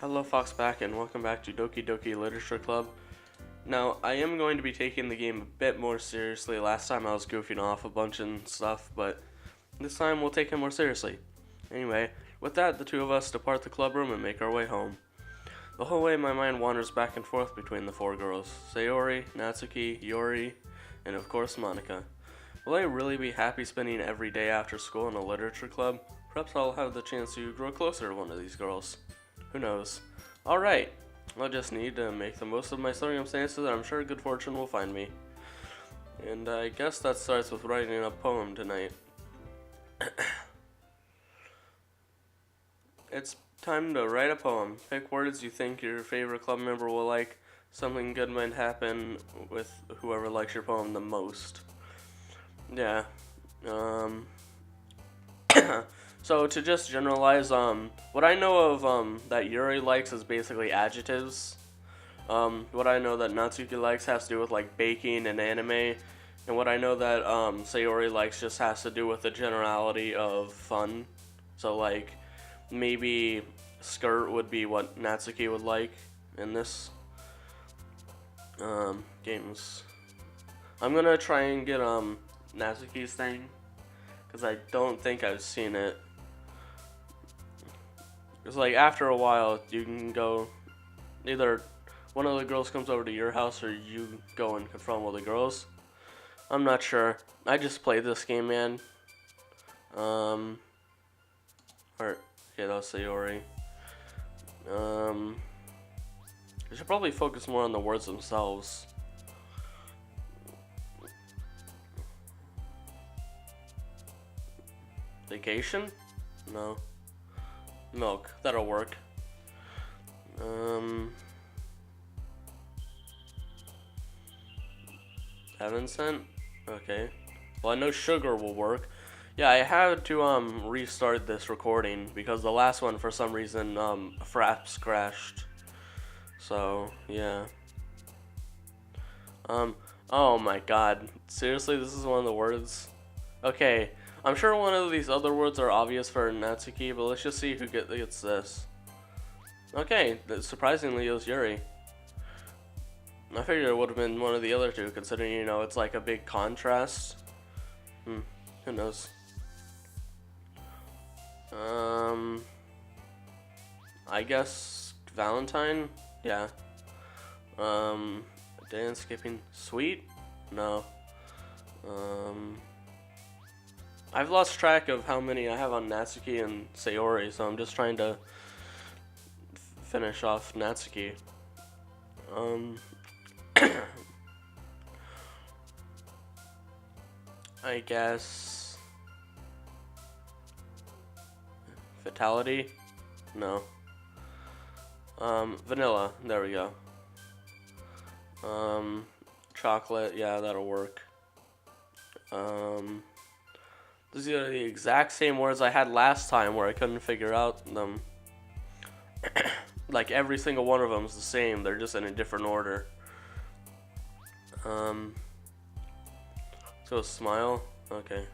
Hello Fox back and welcome back to Doki Doki Literature Club. Now, I am going to be taking the game a bit more seriously. Last time I was goofing off a bunch and stuff, but this time we'll take it more seriously. Anyway, with that, the two of us depart the club room and make our way home. The whole way my mind wanders back and forth between the four girls, Sayori, Natsuki, Yori, and of course Monika. Will I really be happy spending every day after school in a literature club? Perhaps I'll have the chance to grow closer to one of these girls. Who knows? Alright, I'll just need to make the most of my circumstances and I'm sure good fortune will find me. And I guess that starts with writing a poem tonight. It's time to write a poem. Pick words you think your favorite club member will like. Something good might happen with whoever likes your poem the most. Yeah. So to just generalize, what I know of that Yuri likes is basically adjectives. What I know that Natsuki likes has to do with like baking and anime, and what I know that Sayori likes just has to do with the generality of fun. So like maybe skirt would be what Natsuki would like in this games. I'm gonna try and get Natsuki's thing because I don't think I've seen it. It's like after a while you can go, either one of the girls comes over to your house or you go and confront one of the girls. I'm not sure. I just played this game, man. Okay, that was Sayori. I should probably focus more on the words themselves. Vacation? No. Milk. That'll work. Heaven sent? Okay. Well, I know sugar will work. Yeah, I had to restart this recording because the last one for some reason fraps crashed. So, yeah. Oh my god. Seriously, this is one of the words? Okay. I'm sure one of these other words are obvious for Natsuki, but let's just see who gets this. Okay, surprisingly it was Yuri. I figured it would have been one of the other two, considering, you know, it's like a big contrast. Who knows? I guess Valentine? Yeah. Dance skipping. Sweet? No. I've lost track of how many I have on Natsuki and Sayori, so I'm just trying to finish off Natsuki. I guess Fatality? No. Vanilla. There we go. Chocolate. Yeah, that'll work. These are the exact same words I had last time where I couldn't figure out them. Like every single one of them is the same. They're just in a different order. So smile. Okay.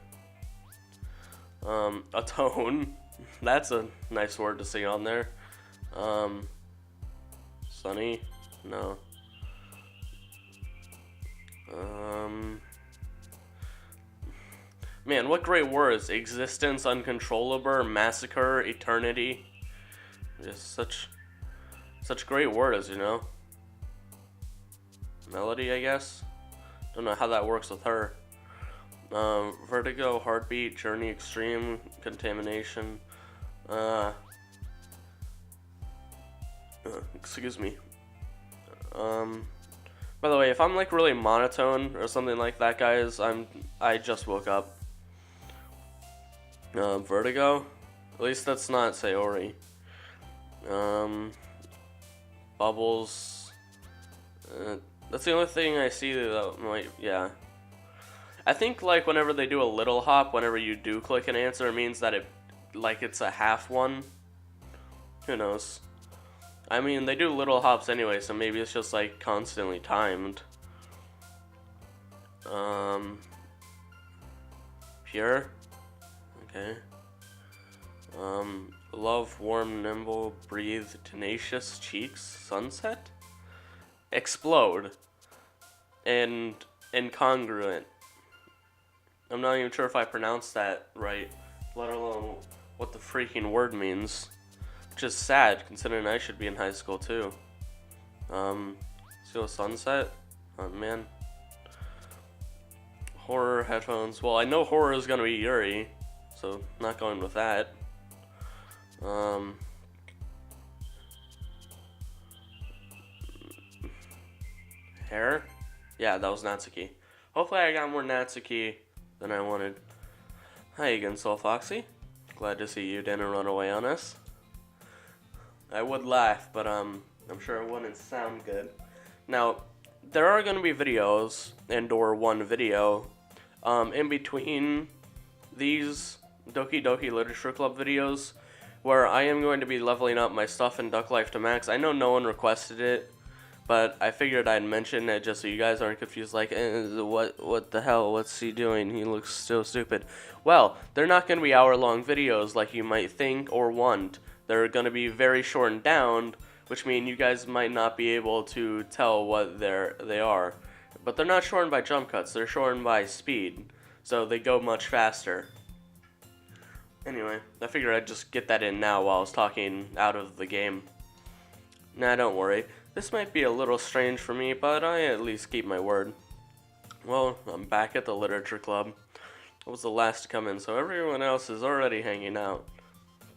Atone. That's a nice word to see on there. Sunny. No. Man, what great words. Existence, uncontrollable, massacre, eternity. Just such great words, you know? Melody, I guess? Don't know how that works with her. Vertigo, heartbeat, journey, extreme, contamination. Excuse me. By the way, if I'm like really monotone or something like that, guys, I just woke up. Vertigo? At least that's not Sayori. Bubbles. That's the only thing I see that might, yeah. I think like whenever they do a little hop, whenever you do click an answer, it means that it's a half one. Who knows? I mean, they do little hops anyway, so maybe it's just like constantly timed. Pure? Okay. Love, warm, nimble, breathe, tenacious, cheeks, sunset, explode, and incongruent. I'm not even sure if I pronounced that right, let alone what the freaking word means. Which is sad, considering I should be in high school too. Still sunset? Oh man. Horror headphones. Well, I know horror is gonna be Yuri, so not going with that. Hair? Yeah, that was Natsuki. Hopefully I got more Natsuki than I wanted. Hi again, SoulFoxie. Glad to see you didn't run away on us. I would laugh, but I'm sure it wouldn't sound good. Now, there are going to be videos, and/or one video, in between these Doki Doki Literature Club videos, where I am going to be leveling up my stuff in Duck Life to max. I know no one requested it, but I figured I'd mention it just so you guys aren't confused, like, what the hell, what's he doing? He looks so stupid. Well, they're not going to be hour-long videos like you might think or want. They're going to be very shortened down, which means you guys might not be able to tell what they are. But they're not shortened by jump cuts, they're shortened by speed, so they go much faster. Anyway, I figured I'd just get that in now while I was talking out of the game. Nah, don't worry. This might be a little strange for me, but I at least keep my word. Well, I'm back at the literature club. I was the last to come in, so everyone else is already hanging out.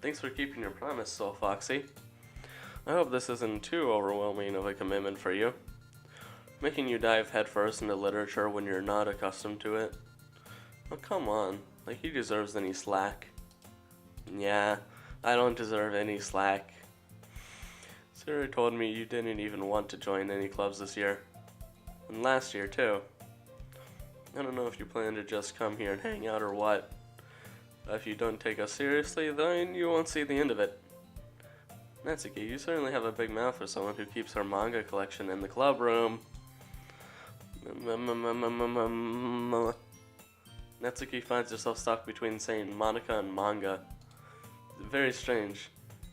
Thanks for keeping your promise, SoulFoxie. I hope this isn't too overwhelming of a commitment for you. Making you dive headfirst into literature when you're not accustomed to it. Oh, come on. Like he deserves any slack. Yeah, I don't deserve any slack. Sarah told me you didn't even want to join any clubs this year. And last year, too. I don't know if you plan to just come here and hang out or what. If you don't take us seriously, then you won't see the end of it. Natsuki, you certainly have a big mouth for someone who keeps her manga collection in the club room. Natsuki finds herself stuck between saying Monica and manga. Very strange.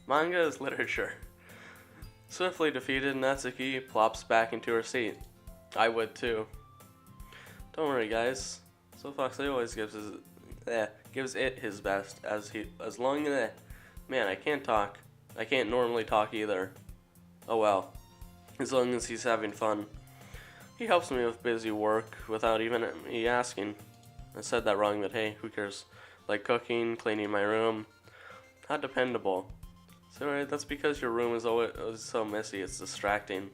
Manga is literature. Swiftly defeated, Natsuki plops back into her seat. I would too. Don't worry, guys. SoulFoxie always gives it his best. As long as man, I can't talk. I can't normally talk either. Oh well. As long as he's having fun. He helps me with busy work without even me asking. I said that wrong, but hey, who cares? Like cooking, cleaning my room. How dependable. So that's because your room is always so messy, it's distracting.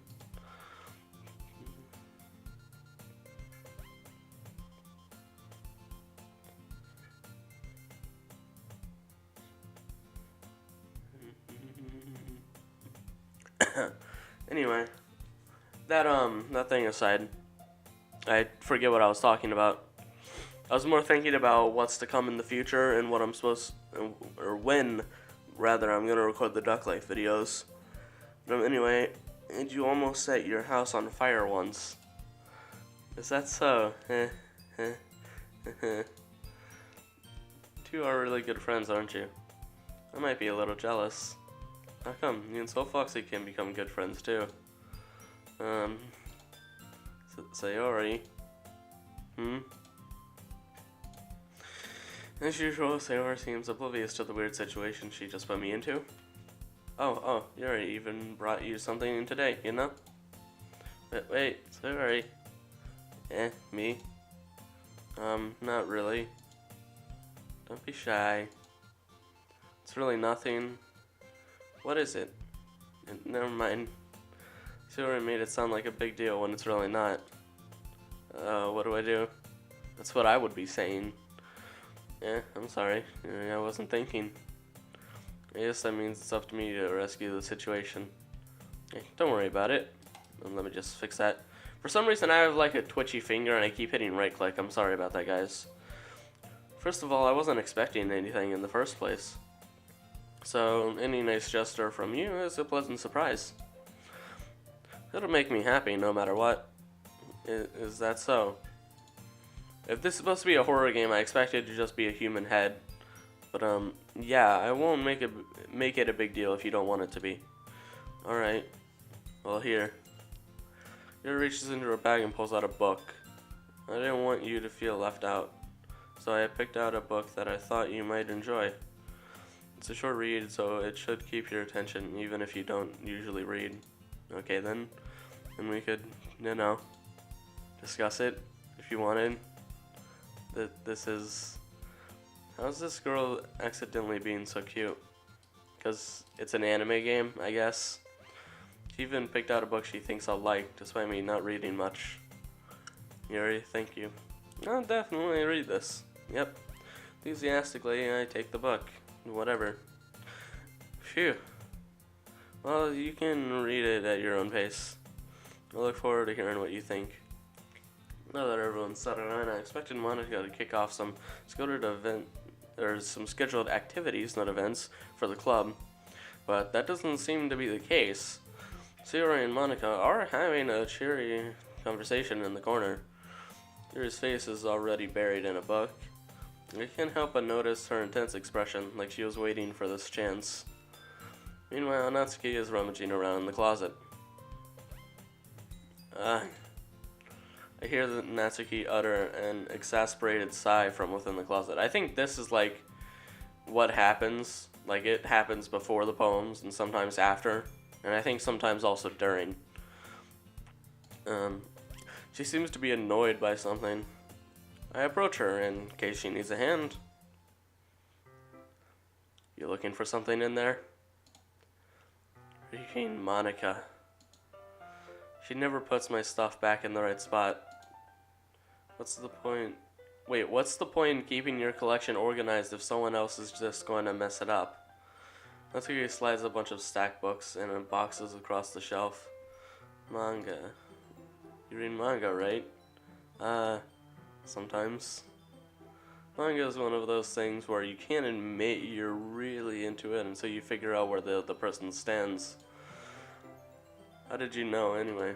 Anyway, that thing aside, I forget what I was talking about. I was more thinking about what's to come in the future and what I'm or when, rather, I'm gonna record the Duck Life videos. But anyway, did you almost set your house on fire once? Is that so? Two are really good friends, aren't you? I might be a little jealous. How come? You and SoulFoxie can become good friends too. Sayori. As usual, Sayori seems oblivious to the weird situation she just put me into. Oh, Yuri even brought you something in today, you know? Wait, Sayori. Me? Not really. Don't be shy. It's really nothing. What is it? Never mind. Sayori made it sound like a big deal when it's really not. What do I do? That's what I would be saying. I'm sorry. I wasn't thinking. I guess that means it's up to me to rescue the situation. Don't worry about it. Let me just fix that. For some reason I have like a twitchy finger and I keep hitting right click. I'm sorry about that, guys. First of all, I wasn't expecting anything in the first place. So any nice gesture from you is a pleasant surprise. It'll make me happy no matter what. Is that so? If this is supposed to be a horror game, I expect it to just be a human head. But yeah, I won't make it a big deal if you don't want it to be. All right. Well, here. Yuri reaches into her bag and pulls out a book. I didn't want you to feel left out, so I picked out a book that I thought you might enjoy. It's a short read, so it should keep your attention, even if you don't usually read. Okay, then. And we could, discuss it if you wanted. This is... How's this girl accidentally being so cute? Because it's an anime game, I guess. She even picked out a book she thinks I'll like, despite me not reading much. Yuri, thank you. I'll definitely read this. Yep. Enthusiastically, I take the book. Whatever. Phew. Well, you can read it at your own pace. I look forward to hearing what you think. Now that everyone's settled in, I expected Monica to kick off some scheduled activities, not events, for the club. But that doesn't seem to be the case. Sayori and Monica are having a cheery conversation in the corner. Yuri's face is already buried in a book. I can't help but notice her intense expression, like she was waiting for this chance. Meanwhile, Natsuki is rummaging around in the closet. I hear Natsuki utter an exasperated sigh from within the closet. I think this is like what happens. Like it happens before the poems and sometimes after. And I think sometimes also during. She seems to be annoyed by something. I approach her in case she needs a hand. You looking for something in there? Freaking Monica. She never puts my stuff back in the right spot. What's the point? Wait, what's the point in keeping your collection organized if someone else is just going to mess it up? Natsuki slides a bunch of stacked books and boxes across the shelf. Manga. You read manga, right? Sometimes. Manga is one of those things where you can't admit you're really into it until you figure out where the other person stands. How did you know, anyway?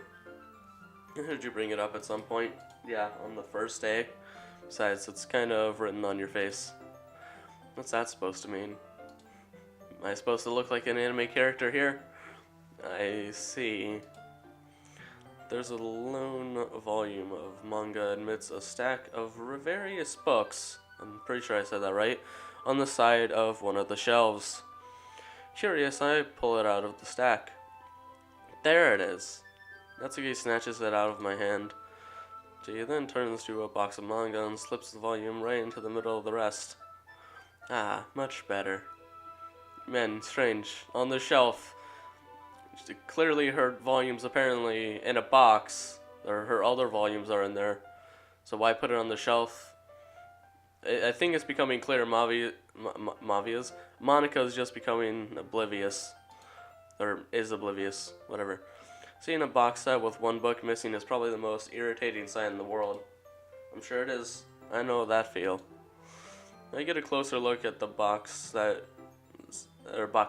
Did you bring it up at some point? Yeah, on the first day. Besides, it's kind of written on your face. What's that supposed to mean? Am I supposed to look like an anime character here? I see. There's a lone volume of manga amidst a stack of various books, I'm pretty sure I said that right, on the side of one of the shelves. Curious, I pull it out of the stack. There it is. Natsuki snatches it out of my hand. She then turns to a box of manga and slips the volume right into the middle of the rest. Ah, much better. Man, strange. On the shelf. Clearly her volume's apparently in a box, or her other volumes are in there. So why put it on the shelf? I think it's becoming clear Monica's just becoming oblivious. Or is oblivious, whatever. Seeing a box set with one book missing is probably the most irritating sight in the world. I'm sure it is. I know that feel. I get a closer look at the box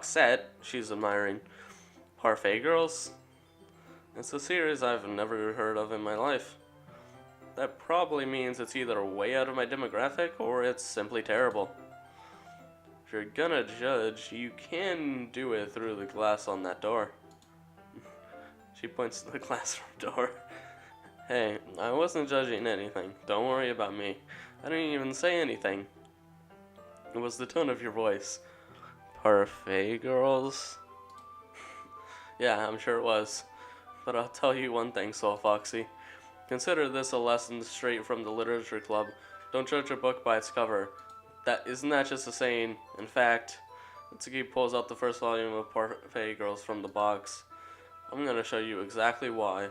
set she's admiring. Parfait Girls? It's a series I've never heard of in my life. That probably means it's either way out of my demographic or it's simply terrible. If you're gonna judge, you can do it through the glass on that door. She points to the classroom door. Hey, I wasn't judging anything. Don't worry about me. I didn't even say anything. It was the tone of your voice. Parfait Girls? Yeah, I'm sure it was. But I'll tell you one thing, SoulFoxie. Consider this a lesson straight from the literature club. Don't judge a book by its cover. Isn't that just a saying? In fact, Natsuki pulls out the first volume of Parfait Girls from the box. I'm gonna show you exactly why.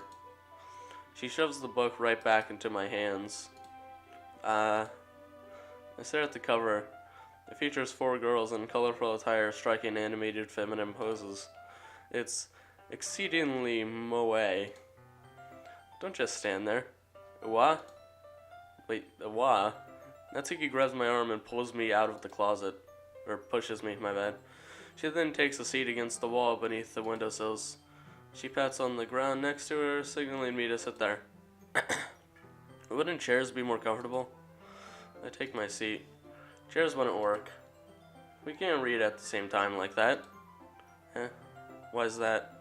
She shoves the book right back into my hands. I stare at the cover. It features 4 girls in colorful attire striking animated feminine poses. It's exceedingly moe. Don't just stand there. What? Wait, what? Natsuki grabs my arm and pulls me out of the closet. Or pushes me, my bad. She then takes a seat against the wall beneath the windowsills. She pats on the ground next to her, signaling me to sit there. Wouldn't chairs be more comfortable? I take my seat. Chairs wouldn't work. We can't read at the same time like that. Huh? Why is that?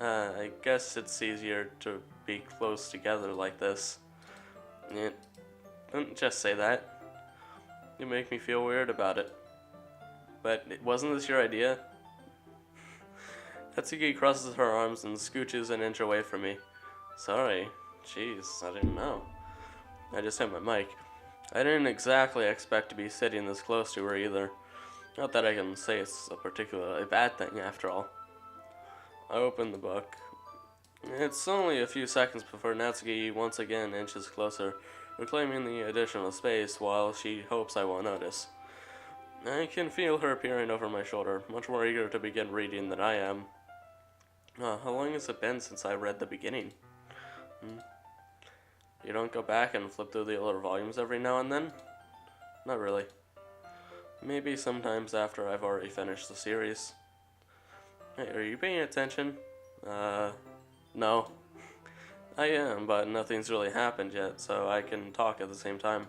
I guess it's easier to be close together like this. Yeah. Don't just say that. You make me feel weird about it. But wasn't this your idea? Hatsuki crosses her arms and scooches an inch away from me. Sorry. Jeez, I didn't know. I just hit my mic. I didn't exactly expect to be sitting this close to her either. Not that I can say it's a particularly bad thing, after all. I open the book. It's only a few seconds before Natsuki once again inches closer, reclaiming the additional space while she hopes I won't notice. I can feel her peering over my shoulder, much more eager to begin reading than I am. How long has it been since I read the beginning? You don't go back and flip through the older volumes every now and then? Not really. Maybe sometimes after I've already finished the series. Hey, are you paying attention? No. I am, but nothing's really happened yet, so I can talk at the same time.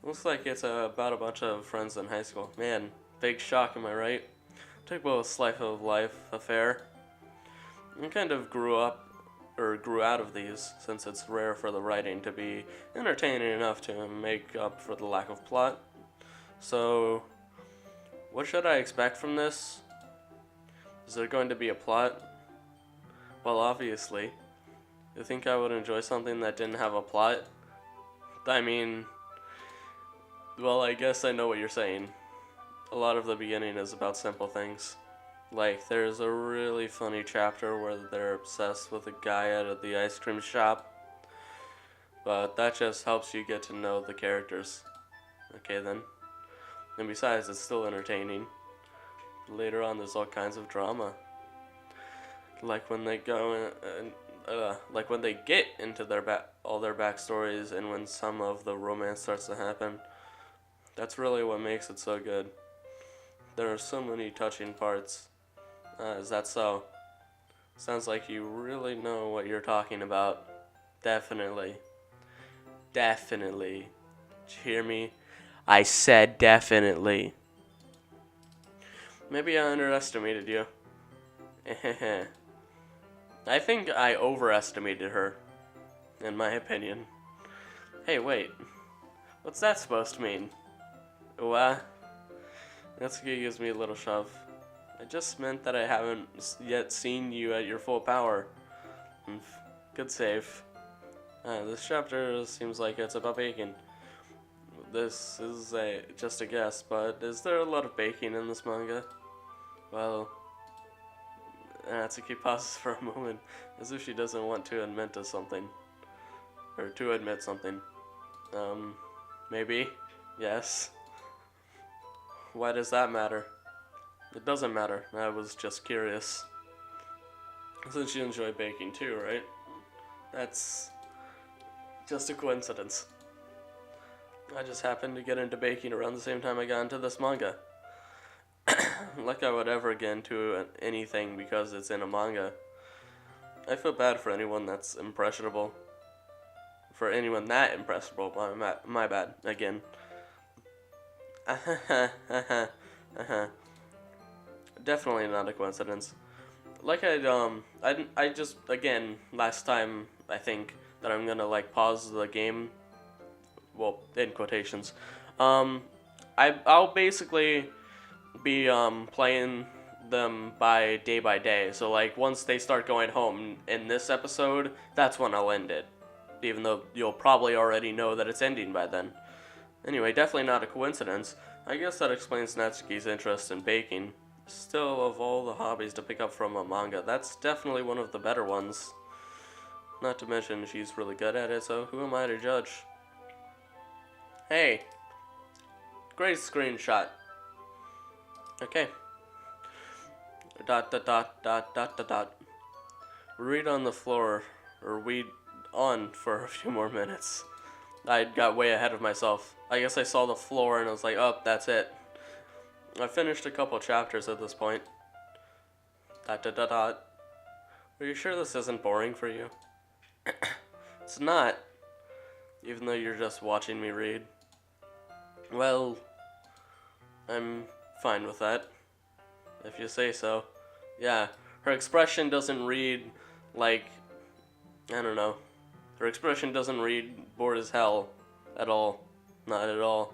Looks like it's about a bunch of friends in high school. Man, big shock, am I right? Took both slice of life affair. I kind of grew out of these, since it's rare for the writing to be entertaining enough to make up for the lack of plot. So, what should I expect from this? Is there going to be a plot? Well, obviously. You think I would enjoy something that didn't have a plot? I mean, well, I guess I know what you're saying. A lot of the beginning is about simple things. Like, there's a really funny chapter where they're obsessed with a guy at the ice cream shop. But that just helps you get to know the characters. Okay then. And besides, it's still entertaining. Later on, there's all kinds of drama. Like when they go like when they get into all their backstories, and when some of the romance starts to happen. That's really what makes it so good. There are so many touching parts. Is that so? Sounds like you really know what you're talking about. Definitely. Definitely. Did you hear me? I said definitely. Maybe I underestimated you. I think I overestimated her, in my opinion. Hey, wait. What's that supposed to mean? What? Natsuki gives me a little shove. It just meant that I haven't yet seen you at your full power. Good save. This chapter seems like it's about baking. This is just a guess, but is there a lot of baking in this manga? Well, Natsuki pauses for a moment, as if she doesn't want to admit to something. Or to admit something. Maybe? Yes. Why does that matter? It doesn't matter. I was just curious. Since you enjoy baking too, right? That's just a coincidence. I just happened to get into baking around the same time I got into this manga. Like I would ever get into anything because it's in a manga. I feel bad for anyone that's impressionable. For anyone that impressionable, my bad, again. Definitely not a coincidence. Like I just, again, last time, I think, that I'm gonna, like, pause the game, well, in quotations. I'll basically be, playing them by day. So, like, once they start going home in this episode, that's when I'll end it. Even though you'll probably already know that it's ending by then. Anyway, definitely not a coincidence. I guess that explains Natsuki's interest in baking. Still, of all the hobbies to pick up from a manga, that's definitely one of the better ones. Not to mention, she's really good at it, so who am I to judge? Hey! Great screenshot. Okay. ... Read on the floor, or read on for a few more minutes. I got way ahead of myself. I guess I saw the floor and I was like, oh, that's it. I finished a couple chapters at this point. ... Are you sure this isn't boring for you? It's not. Even though you're just watching me read. Well, I'm fine with that, if you say so. Yeah, her expression doesn't read like, I don't know. Her expression doesn't read bored as hell at all. Not at all.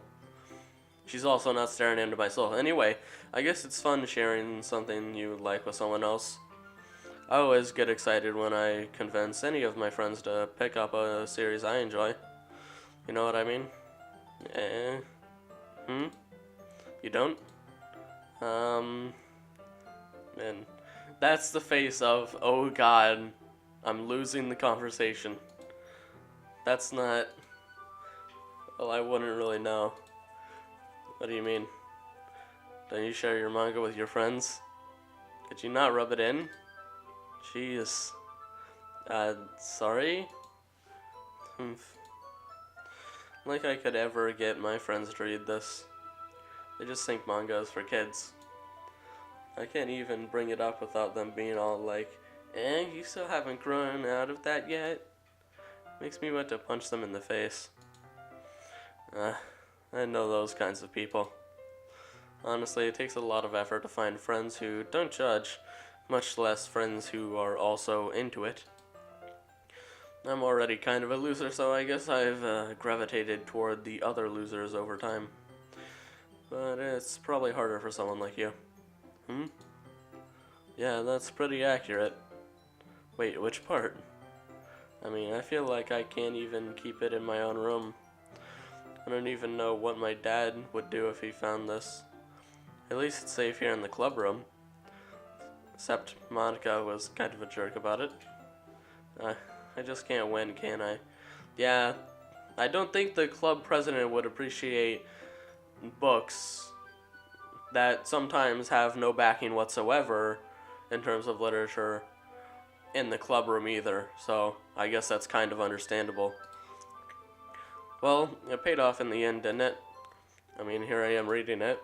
She's also not staring into my soul. Anyway, I guess it's fun sharing something you like with someone else. I always get excited when I convince any of my friends to pick up a series I enjoy. You know what I mean? Eh? Hmm? You don't? And that's the face of, oh god, I'm losing the conversation. That's not... Well, I wouldn't really know. What do you mean? Don't you share your manga with your friends? Could you not rub it in? Jeez. Sorry? Like I could ever get my friends to read this. They just think manga is for kids. I can't even bring it up without them being all like, you still haven't grown out of that yet? Makes me want to punch them in the face. I know those kinds of people. Honestly, it takes a lot of effort to find friends who don't judge, much less friends who are also into it. I'm already kind of a loser, so I guess I've gravitated toward the other losers over time. But it's probably harder for someone like you. Yeah, that's pretty accurate. Wait, which part? I mean, I feel like I can't even keep it in my own room. I don't even know what my dad would do if he found this. At least it's safe here in the club room. Except Monica was kind of a jerk about it. I just can't win, can I? Yeah, I don't think the club president would appreciate books that sometimes have no backing whatsoever in terms of literature in the club room either, so I guess that's kind of understandable. Well, it paid off in the end, didn't it? I mean, here I am reading it.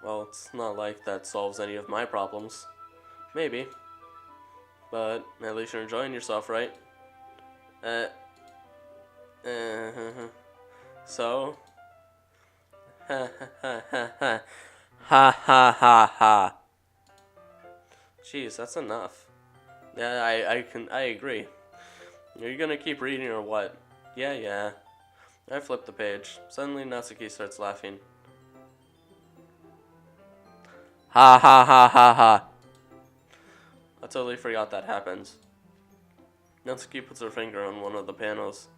Well, it's not like that solves any of my problems. Maybe. But at least you're enjoying yourself, right? So? Ha ha ha ha ha. Ha ha ha ha. Jeez, that's enough. Yeah, I agree. Are you gonna keep reading or what? Yeah. I flipped the page. Suddenly Natsuki starts laughing. Ha ha ha ha ha. I totally forgot that happens. Natsuki puts her finger on one of the panels.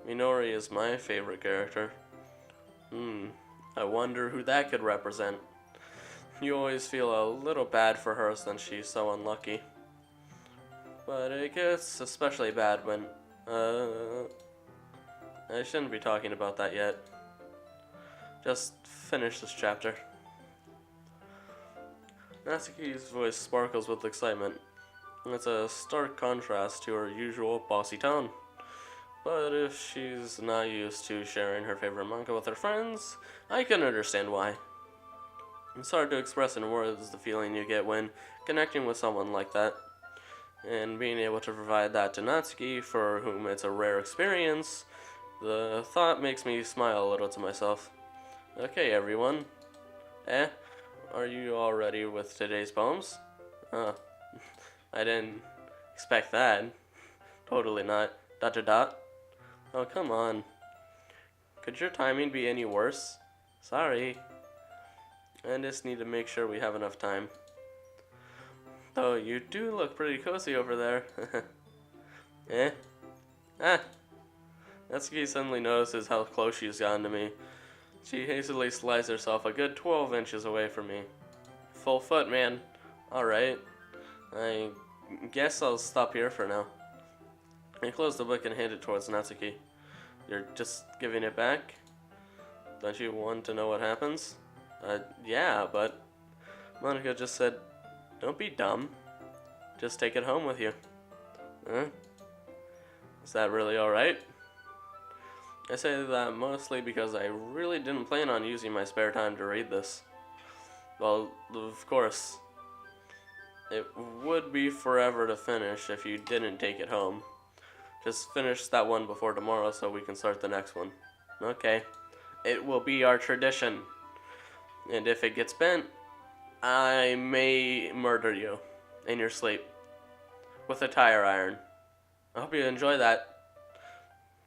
Minori is my favorite character. I wonder who that could represent. You always feel a little bad for her since she's so unlucky. But it gets especially bad when, I shouldn't be talking about that yet. Just finish this chapter. Natsuki's voice sparkles with excitement. It's a stark contrast to her usual bossy tone. But if she's not used to sharing her favorite manga with her friends, I can understand why. It's hard to express in words the feeling you get when connecting with someone like that. And being able to provide that to Natsuki, for whom it's a rare experience, the thought makes me smile a little to myself. Okay, everyone. Are you all ready with today's poems? I didn't expect that. Totally not. ... Oh, come on. Could your timing be any worse? Sorry. I just need to make sure we have enough time. Though you do look pretty cozy over there. Natsuki suddenly notices how close she's gotten to me. She hastily slides herself a good 12 inches away from me. Full foot, man. Alright. I guess I'll stop here for now. I close the book and hand it towards Natsuki. You're just giving it back? Don't you want to know what happens? Yeah, but... Monica just said, don't be dumb. Just take it home with you. Huh? Is that really alright? I say that mostly because I really didn't plan on using my spare time to read this. Well, of course. It would be forever to finish if you didn't take it home. Just finish that one before tomorrow so we can start the next one. Okay. It will be our tradition. And if it gets bent, I may murder you in your sleep with a tire iron. I hope you enjoy that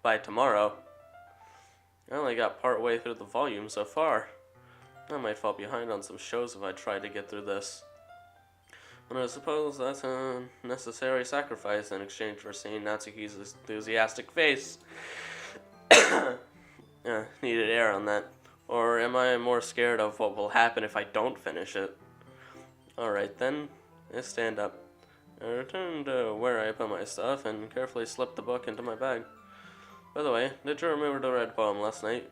by tomorrow. I only got part way through the volume so far. I might fall behind on some shows if I try to get through this. And I suppose that's a necessary sacrifice in exchange for seeing Natsuki's enthusiastic face. Needed air on that. Or am I more scared of what will happen if I don't finish it? Alright then, I stand up. I return to where I put my stuff and carefully slip the book into my bag. By the way, did you remember to read a poem last night?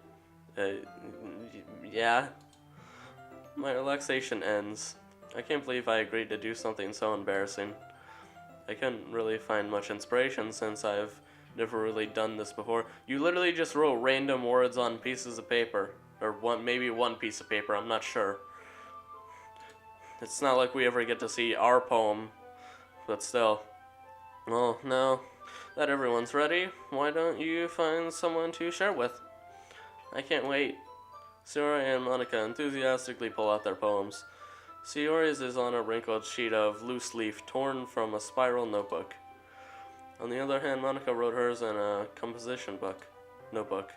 Yeah. My relaxation ends. I can't believe I agreed to do something so embarrassing. I couldn't really find much inspiration since I've never really done this before. You literally just wrote random words on pieces of paper. Or maybe one piece of paper, I'm not sure. It's not like we ever get to see our poem, but still. Well, now that everyone's ready, why don't you find someone to share with? I can't wait. Sayori and Monica enthusiastically pull out their poems. Sayori's is on a wrinkled sheet of loose leaf torn from a spiral notebook. On the other hand, Monica wrote hers in a composition notebook.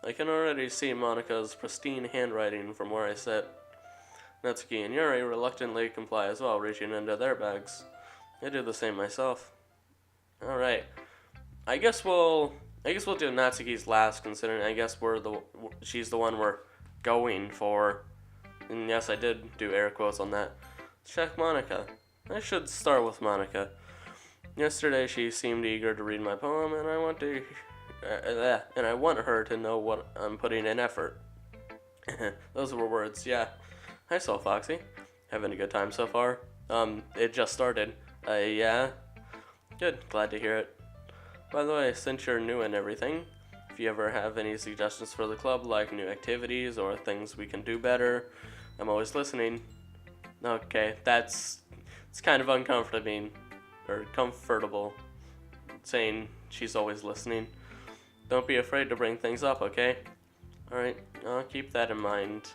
I can already see Monica's pristine handwriting from where I sit. Natsuki and Yuri reluctantly comply as well, reaching into their bags. I do the same myself. Alright. I guess we'll do Natsuki's last, considering I guess she's the one we're going for. And yes, I did do air quotes on that. Check Monica. I should start with Monica. Yesterday she seemed eager to read my poem, and I want her to know what I'm putting in effort. Those were words, yeah. Hi, SoulFoxie. Having a good time so far? It just started. Yeah? Good, glad to hear it. By the way, since you're new and everything, if you ever have any suggestions for the club, like new activities or things we can do better, I'm always listening. Okay, it's kind of comfortable saying she's always listening. Don't be afraid to bring things up, okay? Alright, I'll keep that in mind.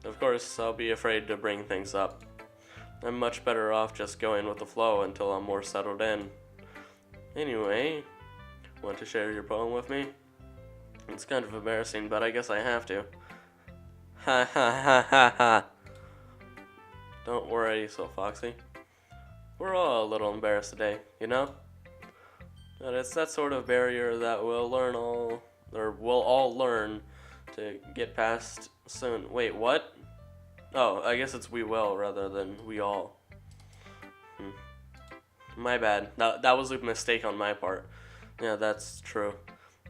Of course, I'll be afraid to bring things up. I'm much better off just going with the flow until I'm more settled in. Anyway, want to share your poem with me? It's kind of embarrassing, but I guess I have to. Ha ha ha ha ha. Don't worry, SoulFoxie. We're all a little embarrassed today, you know? But it's that sort of barrier that we'll all learn to get past soon. Wait, what? Oh, I guess it's we will rather than we all. My bad. That was a mistake on my part. Yeah, that's true.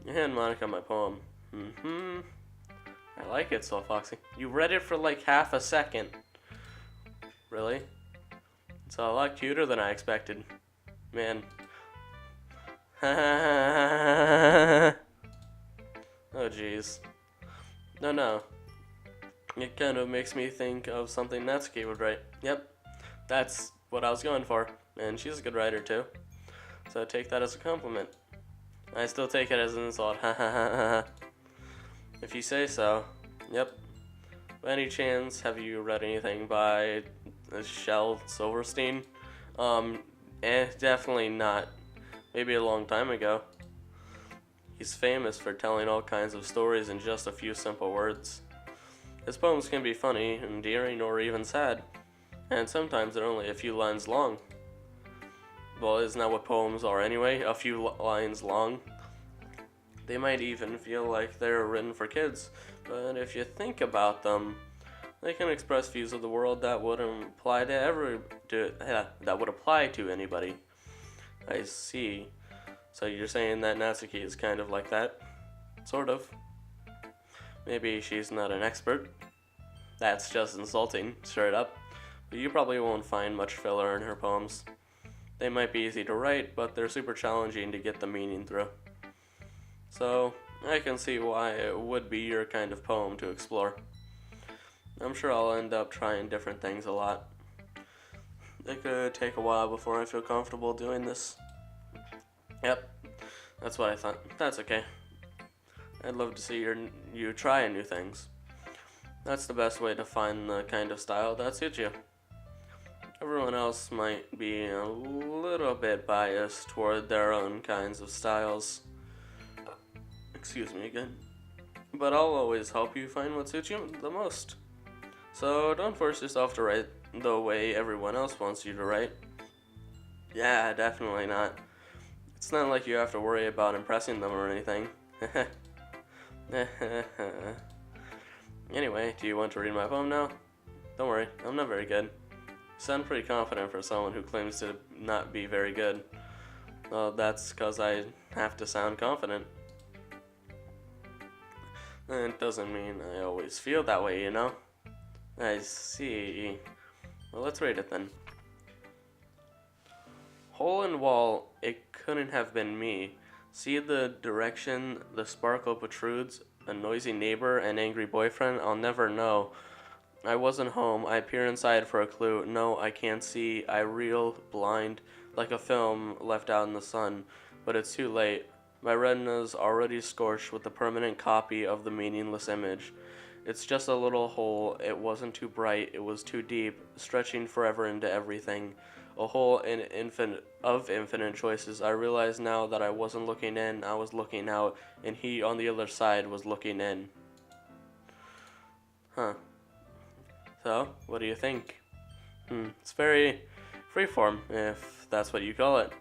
You hand Monica my poem. I like it, SoulFoxie. You read it for like half a second. Really? It's a lot cuter than I expected. Man. Oh, jeez. No. It kind of makes me think of something Natsuki would write. Yep, that's what I was going for. And she's a good writer, too. So take that as a compliment. I still take it as an insult. If you say so. Yep. By any chance, have you read anything by Shel Silverstein? Definitely not. Maybe a long time ago. He's famous for telling all kinds of stories in just a few simple words. His poems can be funny, endearing, or even sad, and sometimes they're only a few lines long. Well, isn't that what poems are anyway? A few lines long? They might even feel like they're written for kids, but if you think about them, they can express views of the world that would apply to anybody. I see. So you're saying that Natsuki is kind of like that? Sort of. Maybe she's not an expert. That's just insulting, straight up. But you probably won't find much filler in her poems. They might be easy to write, but they're super challenging to get the meaning through. So, I can see why it would be your kind of poem to explore. I'm sure I'll end up trying different things a lot. It could take a while before I feel comfortable doing this. Yep, that's what I thought. That's okay. I'd love to see you try new things. That's the best way to find the kind of style that suits you. Everyone else might be a little bit biased toward their own kinds of styles. Excuse me again. But I'll always help you find what suits you the most. So don't force yourself to write the way everyone else wants you to write. Yeah, definitely not. It's not like you have to worry about impressing them or anything. Anyway, do you want to read my poem now? Don't worry, I'm not very good. You sound pretty confident for someone who claims to not be very good. Well, that's because I have to sound confident. It doesn't mean I always feel that way, you know? I see. Well, let's read it then. Hole in wall, it couldn't have been me. See the direction the sparkle protrudes? A noisy neighbor, an angry boyfriend? I'll never know. I wasn't home. I peer inside for a clue. No, I can't see. I reel blind, like a film left out in the sun. But it's too late. My retina's already scorched with a permanent copy of the meaningless image. It's just a little hole. It wasn't too bright. It was too deep, stretching forever into everything. A hole in infinite choices. I realize now that I wasn't looking in, I was looking out, and he on the other side was looking in. Huh. So, what do you think? It's very freeform, if that's what you call it.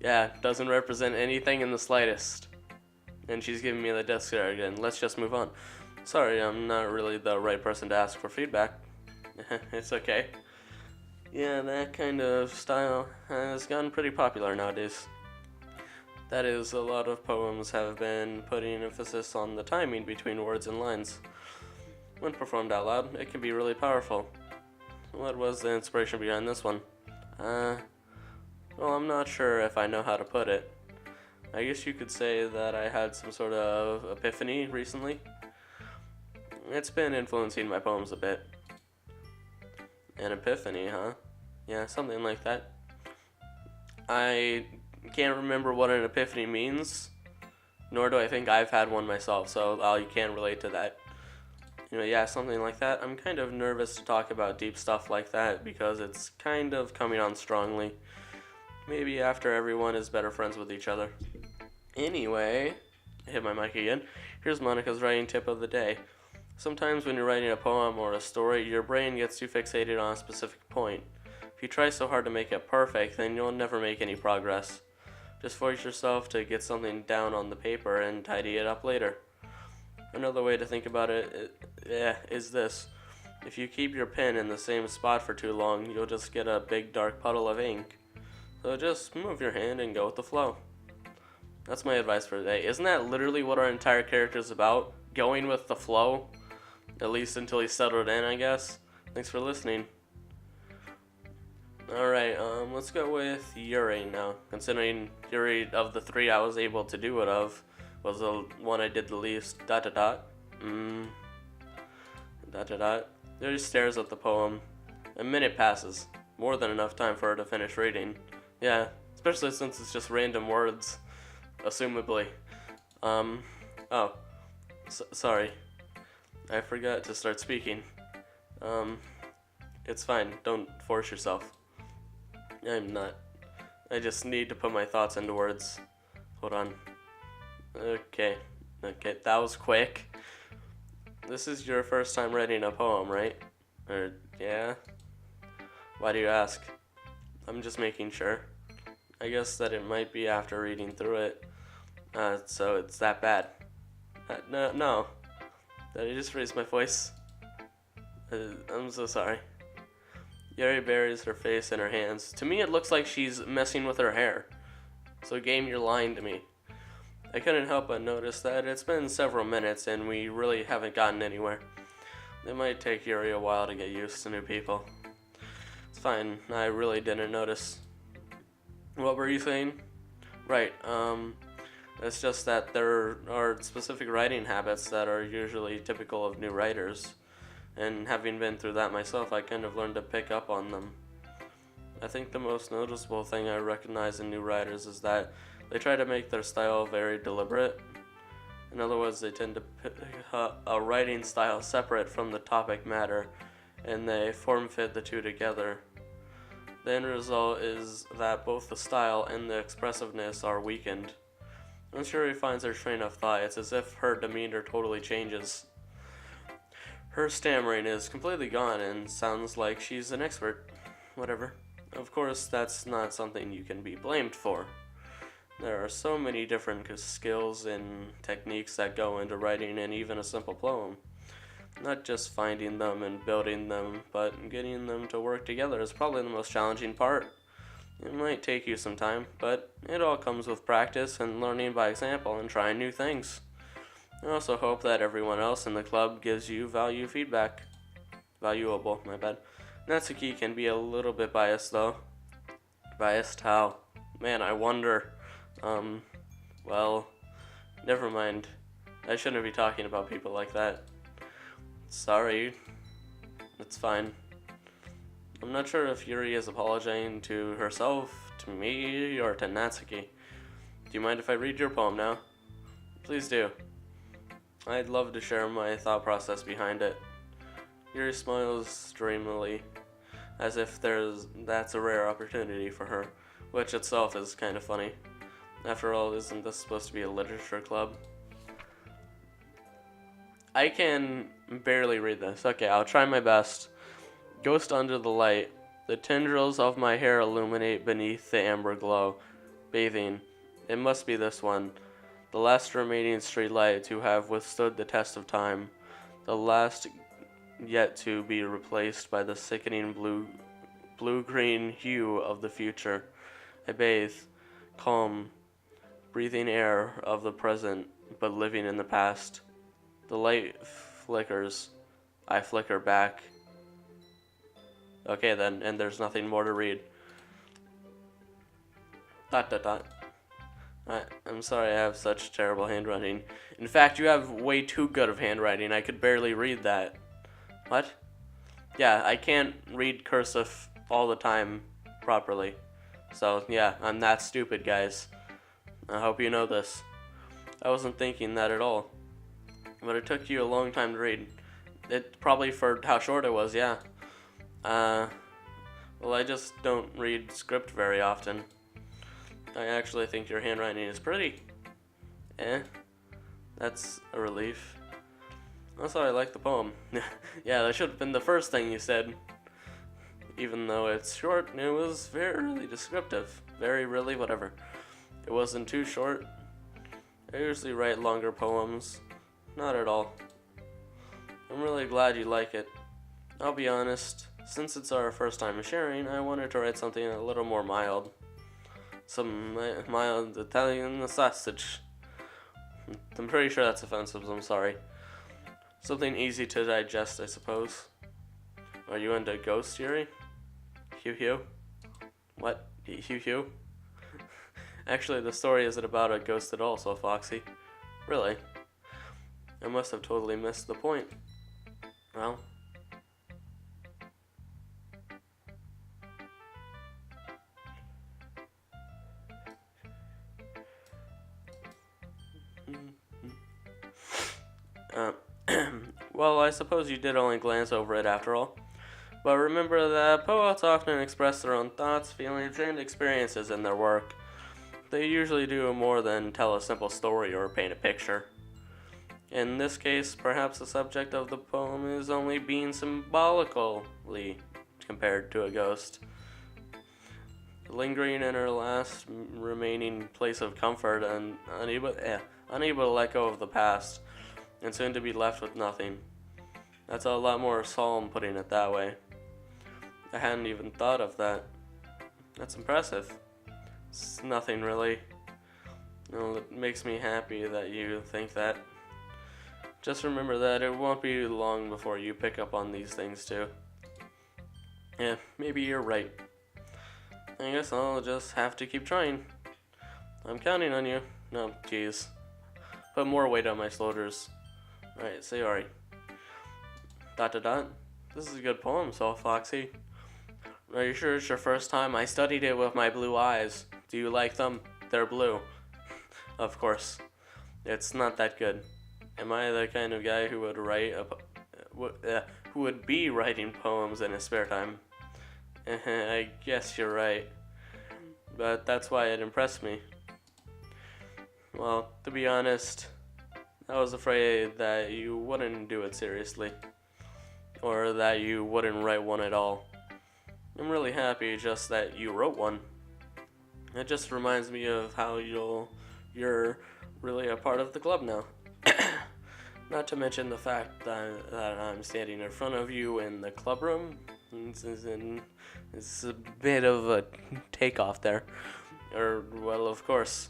Yeah, doesn't represent anything in the slightest. And she's giving me the death stare again. Let's just move on. Sorry, I'm not really the right person to ask for feedback. It's okay. Yeah, that kind of style has gotten pretty popular nowadays. That is, a lot of poems have been putting emphasis on the timing between words and lines. When performed out loud, it can be really powerful. What was the inspiration behind this one? Well, I'm not sure if I know how to put it. I guess you could say that I had some sort of epiphany recently. It's been influencing my poems a bit. An epiphany, huh? Yeah, something like that. I can't remember what an epiphany means, nor do I think I've had one myself, so I can't relate to that. Yeah, something like that. I'm kind of nervous to talk about deep stuff like that because it's kind of coming on strongly. Maybe after everyone is better friends with each other. Anyway, I hit my mic again. Here's Monica's writing tip of the day. Sometimes when you're writing a poem or a story, your brain gets too fixated on a specific point. If you try so hard to make it perfect, then you'll never make any progress. Just force yourself to get something down on the paper and tidy it up later. Another way to think about it is this. If you keep your pen in the same spot for too long, you'll just get a big dark puddle of ink. So just move your hand and go with the flow. That's my advice for today. Isn't that literally what our entire character is about? Going with the flow? At least until he's settled in, I guess. Thanks for listening. Alright, let's go with Yuri now. Considering Yuri, of the three I was able to do it of, was the one I did the least. Yuri stares at the poem. A minute passes. More than enough time for her to finish reading. Yeah, especially since it's just random words. Assumably. Sorry. I forgot to start speaking. It's fine. Don't force yourself. I'm not. I just need to put my thoughts into words. Hold on. Okay, that was quick. This is your first time writing a poem, right? Yeah? Why do you ask? I'm just making sure. I guess that it might be after reading through it. So it's that bad. No. Did I just raise my voice? I'm so sorry. Yuri buries her face in her hands. To me, it looks like she's messing with her hair. So game, you're lying to me. I couldn't help but notice that it's been several minutes and we really haven't gotten anywhere. It might take Yuri a while to get used to new people. It's fine, I really didn't notice. What were you saying? Right, it's just that there are specific writing habits that are usually typical of new writers. And having been through that myself, I kind of learned to pick up on them. I think the most noticeable thing I recognize in new writers is that they try to make their style very deliberate. In other words, they tend to pick a writing style separate from the topic matter, and they form fit the two together. The end result is that both the style and the expressiveness are weakened. Once Yuri finds her train of thought, it's as if her demeanor totally changes. Her stammering is completely gone and sounds like she's an expert. Whatever. Of course, that's not something you can be blamed for. There are so many different skills and techniques that go into writing and even a simple poem. Not just finding them and building them, but getting them to work together is probably the most challenging part. It might take you some time, but it all comes with practice and learning by example and trying new things. I also hope that everyone else in the club gives you valuable feedback. Natsuki can be a little bit biased though. Biased how? Man, I wonder. Well, never mind. I shouldn't be talking about people like that. Sorry. It's fine. I'm not sure if Yuri is apologizing to herself, to me, or to Natsuki. Do you mind if I read your poem now? Please do. I'd love to share my thought process behind it. Yuri smiles dreamily, as if that's a rare opportunity for her, which itself is kind of funny. After all, isn't this supposed to be a literature club? I can barely read this. Okay, I'll try my best. Ghost under the light. The tendrils of my hair illuminate beneath the amber glow. Bathing. It must be this one. The last remaining street light to have withstood the test of time. The last yet to be replaced by the sickening blue-green hue of the future. I bathe. Calm. Breathing air of the present, but living in the past. The light flickers. I flicker back. Okay then, and there's nothing more to read. ... I'm sorry I have such terrible handwriting. In fact, you have way too good of handwriting. I could barely read that. What? Yeah, I can't read cursive all the time properly. So, yeah, I'm that stupid, guys. I hope you know this. I wasn't thinking that at all. But it took you a long time to read. It probably for how short it was, yeah. Well, I just don't read script very often. I actually think your handwriting is pretty. That's a relief. Also, I like the poem. Yeah, that should have been the first thing you said. Even though it's short, it was very descriptive. Very, really, whatever. It wasn't too short. I usually write longer poems. Not at all. I'm really glad you like it. I'll be honest, since it's our first time sharing, I wanted to write something a little more mild. Some mild Italian sausage. I'm pretty sure that's offensive, I'm sorry. Something easy to digest, I suppose. Are you into ghosts, Yuri? Hugh? What? Hugh? Actually, the story isn't about a ghost at all, SoulFoxie. Really? I must have totally missed the point. Well... well, I suppose you did only glance over it after all. But remember that poets often express their own thoughts, feelings, and experiences in their work. They usually do more than tell a simple story or paint a picture. In this case, perhaps the subject of the poem is only being symbolically compared to a ghost. Lingering in her last remaining place of comfort and unable to let go of the past, and soon to be left with nothing. That's a lot more solemn putting it that way. I hadn't even thought of that. That's impressive. It's nothing really. It makes me happy that you think that. Just remember that it won't be long before you pick up on these things too. Yeah, maybe you're right. I guess I'll just have to keep trying. I'm counting on you. No, jeez. Put more weight on my shoulders. Alright, Sayori. ... This is a good poem, SoulFoxie. Are you sure it's your first time? I studied it with my blue eyes. Do you like them? They're blue. Of course. It's not that good. Am I the kind of guy who would who would be writing poems in his spare time? I guess you're right. But that's why it impressed me. Well, to be honest, I was afraid that you wouldn't do it seriously. Or that you wouldn't write one at all. I'm really happy just that you wrote one. It just reminds me of how you're really a part of the club now. Not to mention the fact that I'm standing in front of you in the club room. It's a bit of a takeoff there. Well, of course,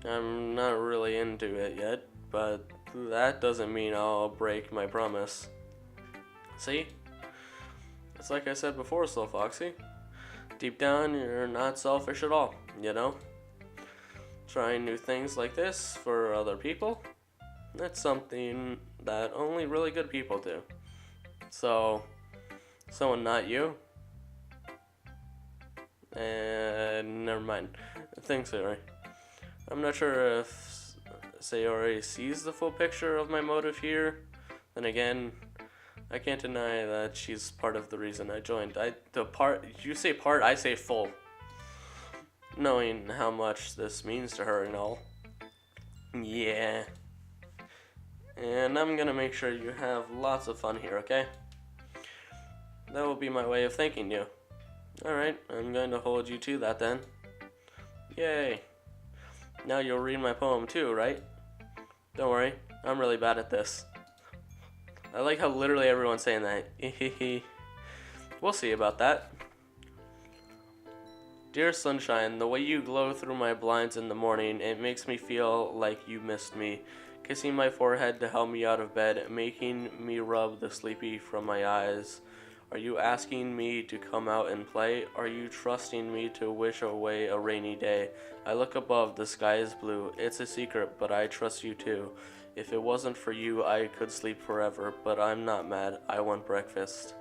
I'm not really into it yet, but that doesn't mean I'll break my promise. See? It's like I said before, SoulFoxie. Deep down, you're not selfish at all, you know? Trying new things like this for other people, that's something that only really good people do. So, someone not you? And never mind. Thanks, Sayori. I'm not sure if Sayori sees the full picture of my motive here. Then again, I can't deny that she's part of the reason I joined. You say part, I say full. Knowing how much this means to her and all. Yeah. And I'm gonna make sure you have lots of fun here, okay? That will be my way of thanking you. Alright, I'm going to hold you to that then. Yay. Now you'll read my poem too, right? Don't worry, I'm really bad at this. I like how literally everyone's saying that. We'll see about that. Dear sunshine, the way you glow through my blinds in the morning, it makes me feel like you missed me. Kissing my forehead to help me out of bed, making me rub the sleepy from my eyes. Are you asking me to come out and play? Are you trusting me to wish away a rainy day? I look above, the sky is blue. It's a secret, but I trust you too. If it wasn't for you, I could sleep forever, but I'm not mad. I want breakfast.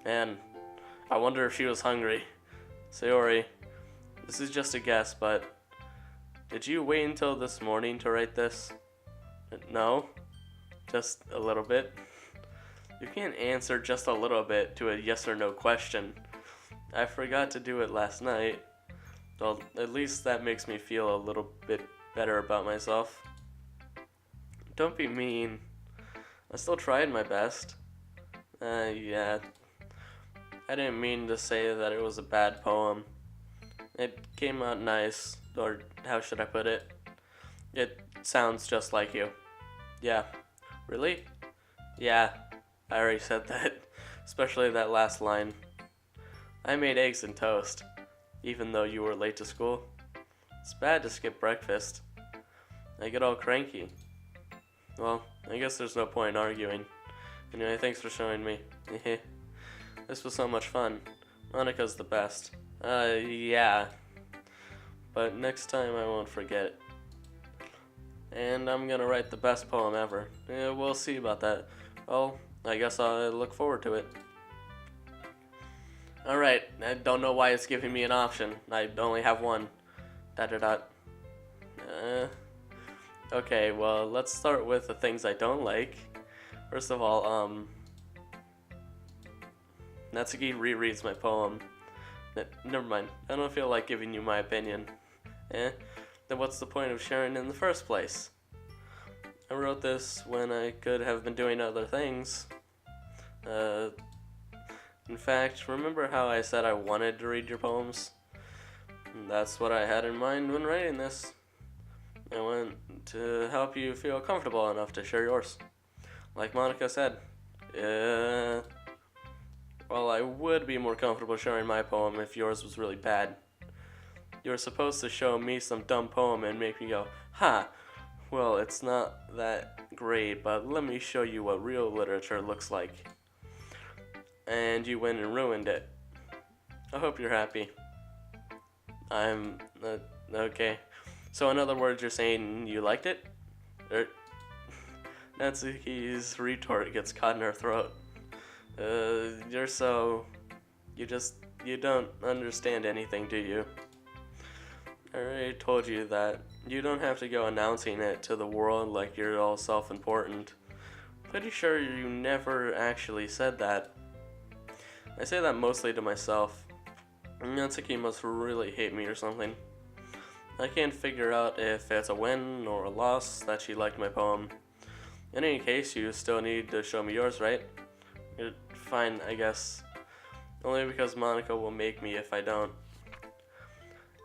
Man, I wonder if she was hungry. Sayori, this is just a guess, but did you wait until this morning to write this? No? Just a little bit? You can't answer just a little bit to a yes or no question. I forgot to do it last night. Well, at least that makes me feel a little bit better about myself. Don't be mean. I still tried my best. Yeah. I didn't mean to say that it was a bad poem. It came out nice, or how should I put it? It sounds just like you. Yeah. Really? Yeah. I already said that, especially that last line. I made eggs and toast, even though you were late to school. It's bad to skip breakfast. I get all cranky. Well, I guess there's no point in arguing. Anyway, thanks for showing me. This was so much fun. Monika's the best. Yeah. But next time I won't forget. And I'm gonna write the best poem ever. Yeah, we'll see about that. Well, I guess I'll look forward to it. Alright, I don't know why it's giving me an option. I only have one. Okay, well, let's start with the things I don't like. First of all, Natsuki rereads my poem. Never mind, I don't feel like giving you my opinion. Then what's the point of sharing in the first place? I wrote this when I could have been doing other things. In fact, remember how I said I wanted to read your poems? That's what I had in mind when writing this. I want to help you feel comfortable enough to share yours. Like Monika said, well, I would be more comfortable sharing my poem if yours was really bad. You were supposed to show me some dumb poem and make me go, ha, well, it's not that great, but let me show you what real literature looks like. And you went and ruined it. I hope you're happy. I'm, okay. So in other words, you're saying you liked it? Natsuki's retort gets caught in her throat. You don't understand anything, do you? already told you that you don't have to go announcing it to the world like you're all self-important. Pretty sure you never actually said that. I say that mostly to myself. Natsuki must really hate me or something. I can't figure out if it's a win or a loss that she liked my poem. In any case, you still need to show me yours, right? Fine, I guess. Only because Monica will make me if I don't.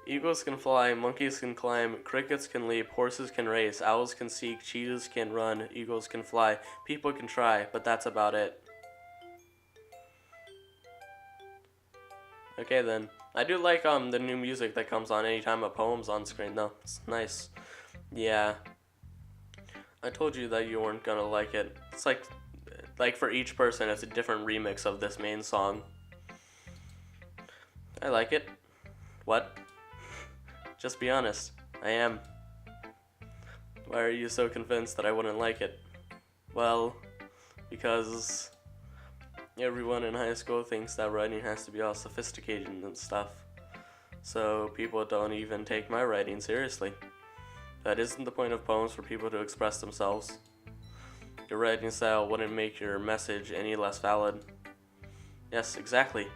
Eagles can fly, monkeys can climb, crickets can leap, horses can race, owls can seek, cheetahs can run, eagles can fly, people can try, but that's about it. Okay then. I do like the new music that comes on anytime a poem's on screen though. It's nice. Yeah. I told you that you weren't gonna like it. It's like for each person it's a different remix of this main song. I like it. What? Just be honest. I am. Why are you so convinced that I wouldn't like it? Well, because everyone in high school thinks that writing has to be all sophisticated and stuff. So people don't even take my writing seriously. That isn't the point of poems, for people to express themselves. Your writing style wouldn't make your message any less valid. Yes, exactly.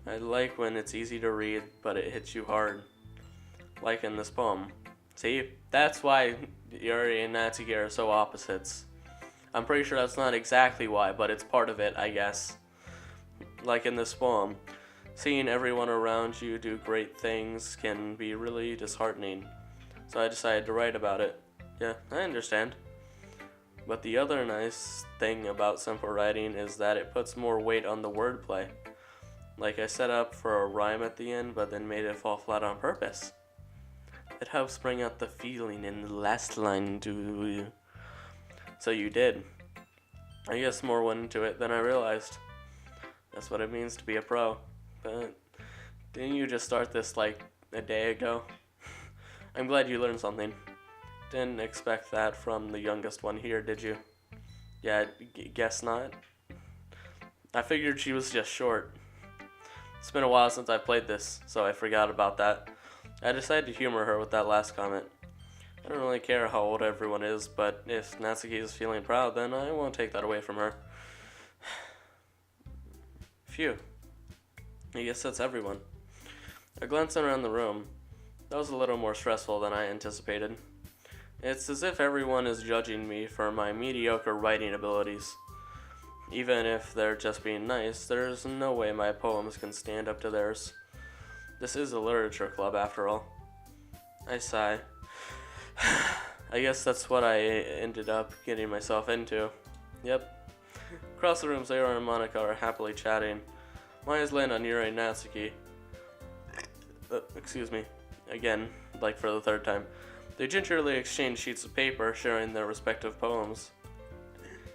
I like when it's easy to read, but it hits you hard. Like in this poem. See, that's why Yuri and Natsuki are so opposites. I'm pretty sure that's not exactly why, but it's part of it, I guess. Like in this poem, seeing everyone around you do great things can be really disheartening. So I decided to write about it. Yeah, I understand. But the other nice thing about simple writing is that it puts more weight on the wordplay. Like I set up for a rhyme at the end, but then made it fall flat on purpose. It helps bring out the feeling in the last line to... So you did. I guess more went into it than I realized. That's what it means to be a pro. But didn't you just start this like a day ago? I'm glad you learned something. Didn't expect that from the youngest one here, did you? Yeah, guess not. I figured she was just short. It's been a while since I played this, so I forgot about that. I decided to humor her with that last comment. I don't really care how old everyone is, but if Natsuki is feeling proud, then I won't take that away from her. Phew. I guess that's everyone. I glanced around the room. That was a little more stressful than I anticipated. It's as if everyone is judging me for my mediocre writing abilities. Even if they're just being nice, there's no way my poems can stand up to theirs. This is a literature club, after all. I sigh. I guess that's what I ended up getting myself into. Yep. Across the room, Sayori and Monica are happily chatting. My eyes land on Yuri and Natsuki. Excuse me. Again, like for the third time. They gingerly exchange sheets of paper, sharing their respective poems.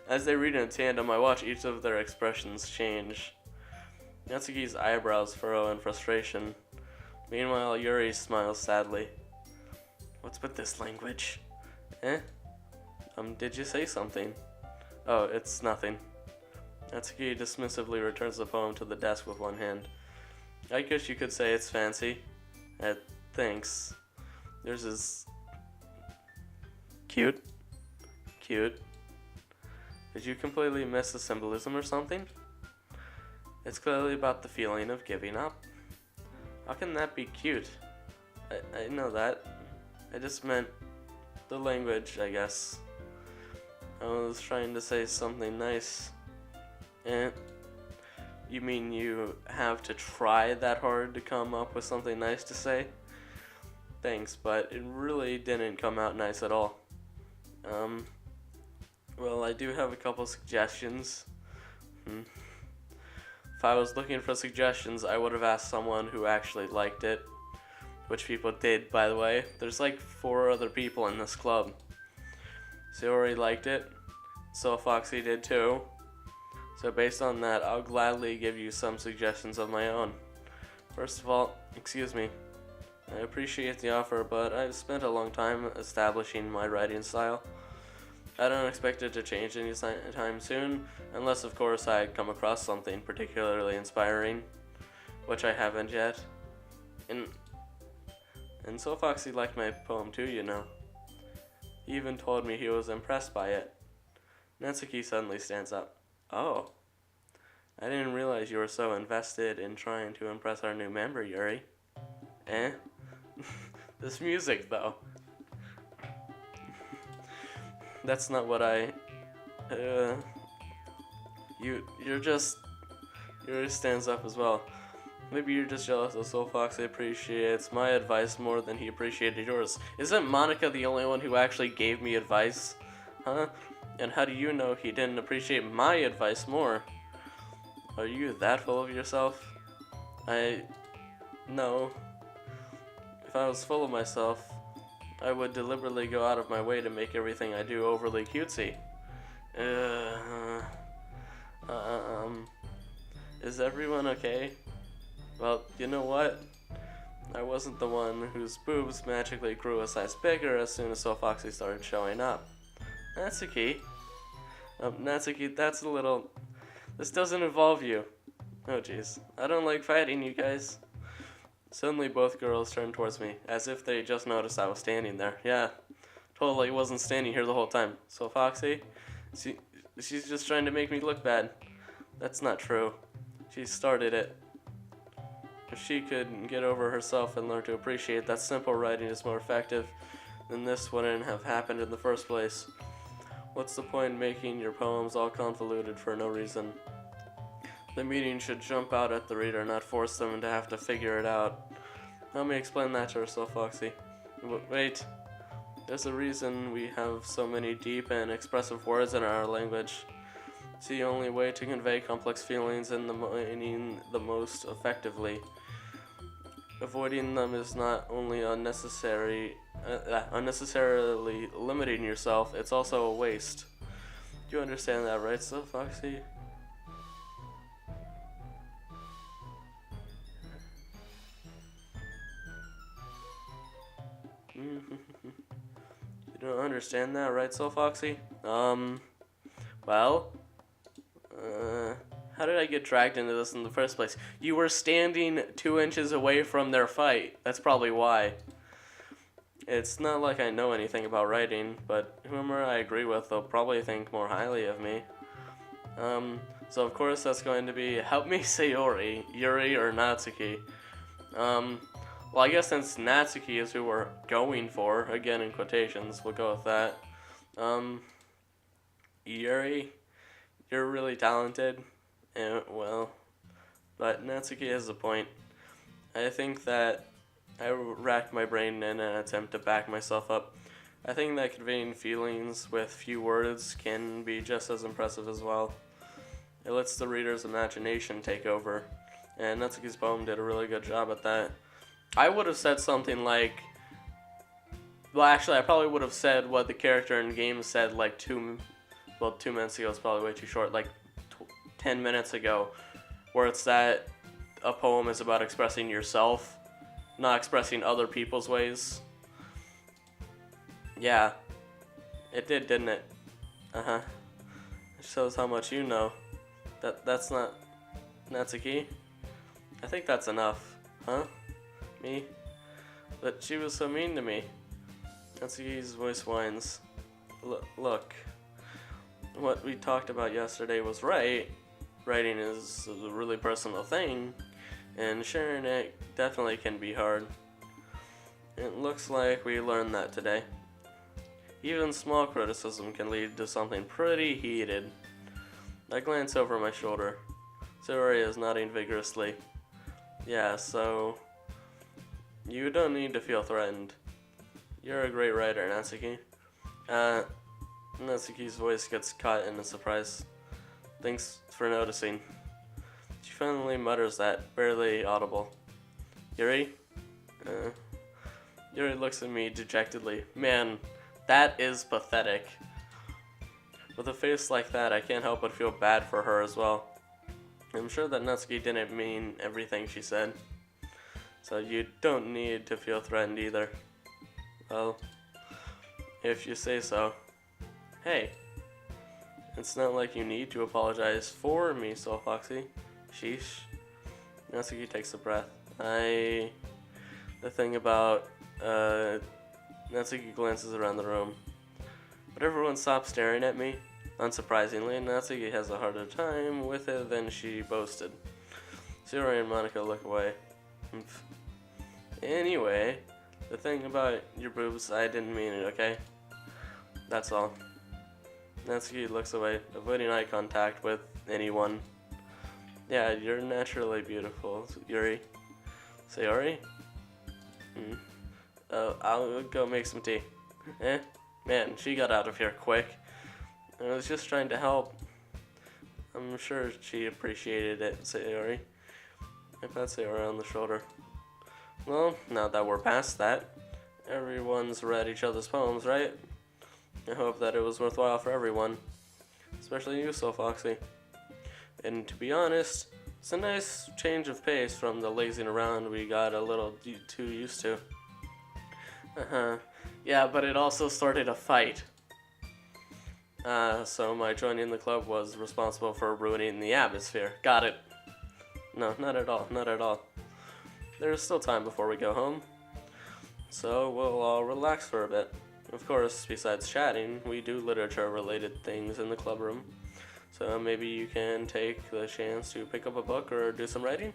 As they read in tandem, I watch each of their expressions change. Natsuki's eyebrows furrow in frustration. Meanwhile, Yuri smiles sadly. What's with this language? Did you say something? Oh, it's nothing. Natsuki dismissively returns the poem to the desk with one hand. I guess you could say it's fancy. Thanks. Yours is... cute. Cute. Did you completely miss the symbolism or something? It's clearly about the feeling of giving up. How can that be cute? I know that. I just meant the language, I guess. I was trying to say something nice. You mean you have to try that hard to come up with something nice to say? Thanks, but it really didn't come out nice at all. Well, I do have a couple suggestions. If I was looking for suggestions, I would have asked someone who actually liked it. Which people did, by the way. There's like 4 other people in this club. Sayori liked it. SoulFoxie did too. So based on that, I'll gladly give you some suggestions of my own. First of all, excuse me. I appreciate the offer, but I've spent a long time establishing my writing style. I don't expect it to change anytime soon, unless of course I come across something particularly inspiring, which I haven't yet. And And SoulFoxie liked my poem too, you know. He even told me he was impressed by it. Natsuki suddenly stands up. Oh, I didn't realize you were so invested in trying to impress our new member, Yuri. Eh? This music, though. That's not what I... Yuri stands up as well. Maybe you're just jealous that SoulFoxie appreciates my advice more than he appreciated yours. Isn't Monica the only one who actually gave me advice? Huh? And how do you know he didn't appreciate my advice more? Are you that full of yourself? No. If I was full of myself, I would deliberately go out of my way to make everything I do overly cutesy. Is everyone okay? Well, you know what? I wasn't the one whose boobs magically grew a size bigger as soon as SoulFoxie started showing up. Natsuki? Natsuki, that's a little... This doesn't involve you. Oh jeez. I don't like fighting, you guys. Suddenly both girls turned towards me, as if they just noticed I was standing there. Yeah, totally wasn't standing here the whole time. SoulFoxie? She's just trying to make me look bad. That's not true. She started it. If she could get over herself and learn to appreciate that simple writing is more effective, then this wouldn't have happened in the first place. What's the point in making your poems all convoluted for no reason? The meaning should jump out at the reader, not force them to have to figure it out. Help me explain that to her, SoulFoxie. Wait. There's a reason we have so many deep and expressive words in our language. It's the only way to convey complex feelings and the meaning the most effectively. Avoiding them is not only unnecessarily limiting yourself, it's also a waste. Do you understand that, right, SoulFoxie? You don't understand that, right, SoulFoxie? Well, how did I get dragged into this in the first place? You were standing 2 inches away from their fight. That's probably why. It's not like I know anything about writing, but whoever I agree with, they'll probably think more highly of me. So of course that's going to be, help me say Yuri or Natsuki. Well, I guess since Natsuki is who we're going for, again in quotations, we'll go with that. Yuri, you're really talented, and well, but Natsuki has a point. I think that I racked my brain in an attempt to back myself up. I think that conveying feelings with few words can be just as impressive as well. It lets the reader's imagination take over, and Natsuki's poem did a really good job at that. I would have said something like, well, actually, I probably would have said what the character in game said like 2 minutes ago is probably way too short, like 10 minutes ago, where it's that a poem is about expressing yourself, not expressing other people's ways. Yeah, it did, didn't it? Uh-huh. It shows how much you know. That's not Natsuki. I think that's enough. Huh? Me? But she was so mean to me. Natsuki's voice whines. Look. What we talked about yesterday was right. Writing is a really personal thing, and sharing it definitely can be hard. It looks like we learned that today. Even small criticism can lead to something pretty heated. I glance over my shoulder. Sayori is nodding vigorously. Yeah, so you don't need to feel threatened. You're a great writer, Natsuki. Natsuki's voice gets caught in a surprise. Thanks for noticing. She finally mutters that, barely audible. Yuri? Yuri looks at me dejectedly. Man, that is pathetic. With a face like that, I can't help but feel bad for her as well. I'm sure that Natsuki didn't mean everything she said. So you don't need to feel threatened either. Well, if you say so. Hey, it's not like you need to apologize for me, SoulFoxie. Sheesh. Natsuki takes a breath. The thing about Natsuki glances around the room, but everyone stops staring at me. Unsurprisingly, Natsuki has a harder time with it than she boasted. Sayori and Monica look away. Anyway, the thing about your boobs, I didn't mean it, okay? That's all. Natsuki looks away, avoiding eye contact with anyone. Yeah, you're naturally beautiful, Yuri. Sayori? I'll go make some tea. Man, she got out of here quick. I was just trying to help. I'm sure she appreciated it, Sayori. I pat Sayori on the shoulder. Well, now that we're past that, everyone's read each other's poems, right? I hope that it was worthwhile for everyone, especially you, SoulFoxie. And to be honest, it's a nice change of pace from the lazing around we got a little too used to. Yeah, but it also started a fight. So my joining the club was responsible for ruining the atmosphere. Got it. No, not at all, not at all. There's still time before we go home, so we'll all relax for a bit. Of course, besides chatting, we do literature-related things in the club room, so maybe you can take the chance to pick up a book or do some writing.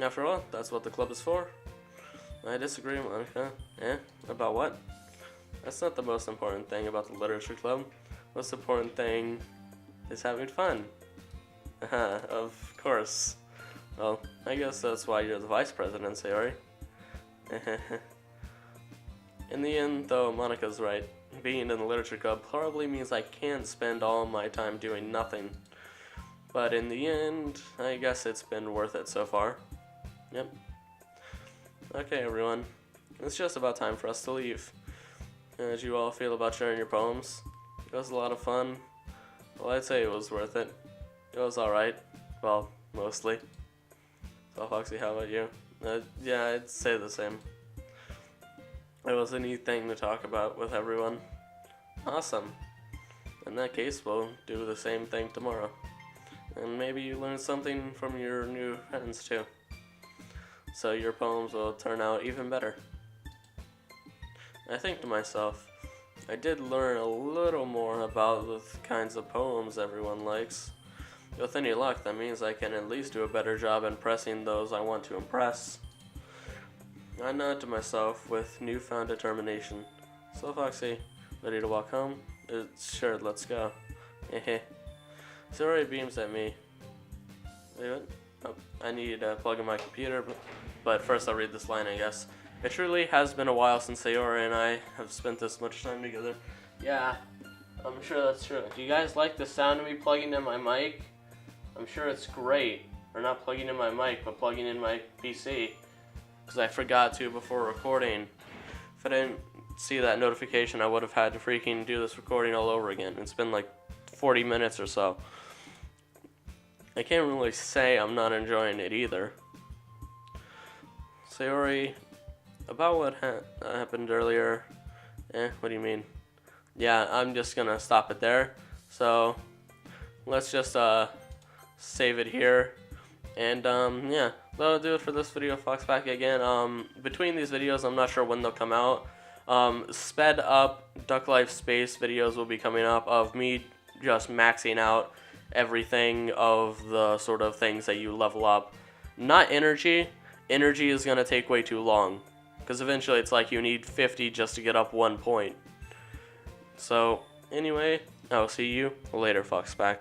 After all, that's what the club is for. I disagree, Monica. About what? That's not the most important thing about the literature club. The most important thing is having fun. Of course. Well, I guess that's why you're the vice president, Sayori. In the end, though, Monica's right. Being in the literature club probably means I can't spend all my time doing nothing. But in the end, I guess it's been worth it so far. Yep. Okay, everyone. It's just about time for us to leave. As you all feel about sharing your poems? It was a lot of fun. Well, I'd say it was worth it. It was alright. Well, mostly. SoulFoxie, how about you? Yeah, I'd say the same. It was a neat thing to talk about with everyone. Awesome. In that case, we'll do the same thing tomorrow. And maybe you learn something from your new friends too. So your poems will turn out even better. I think to myself, I did learn a little more about the kinds of poems everyone likes. With any luck, that means I can at least do a better job impressing those I want to impress. I nod to myself with newfound determination. SoulFoxie, ready to walk home? Sure, let's go. Sayori beams at me. Wait, what? Oh, I need to plug in my computer, but first I'll read this line, I guess. It truly has been a while since Sayori and I have spent this much time together. Yeah, I'm sure that's true. Do you guys like the sound of me plugging in my mic? I'm sure it's great. Or not plugging in my mic, but plugging in my PC. Because I forgot to before recording. If I didn't see that notification, I would have had to freaking do this recording all over again. It's been like 40 minutes or so. I can't really say I'm not enjoying it either. Sayori, about what happened earlier, what do you mean? Yeah, I'm just gonna stop it there. So, let's just save it here. And yeah, that'll do it for this video, Foxpack again. Between these videos, I'm not sure when they'll come out. Sped up Duck Life Space videos will be coming up of me just maxing out everything of the sort of things that you level up. Not energy. Energy is gonna take way too long, because eventually it's like you need 50 just to get up 1 point. So, anyway, I'll see you later, Foxpack.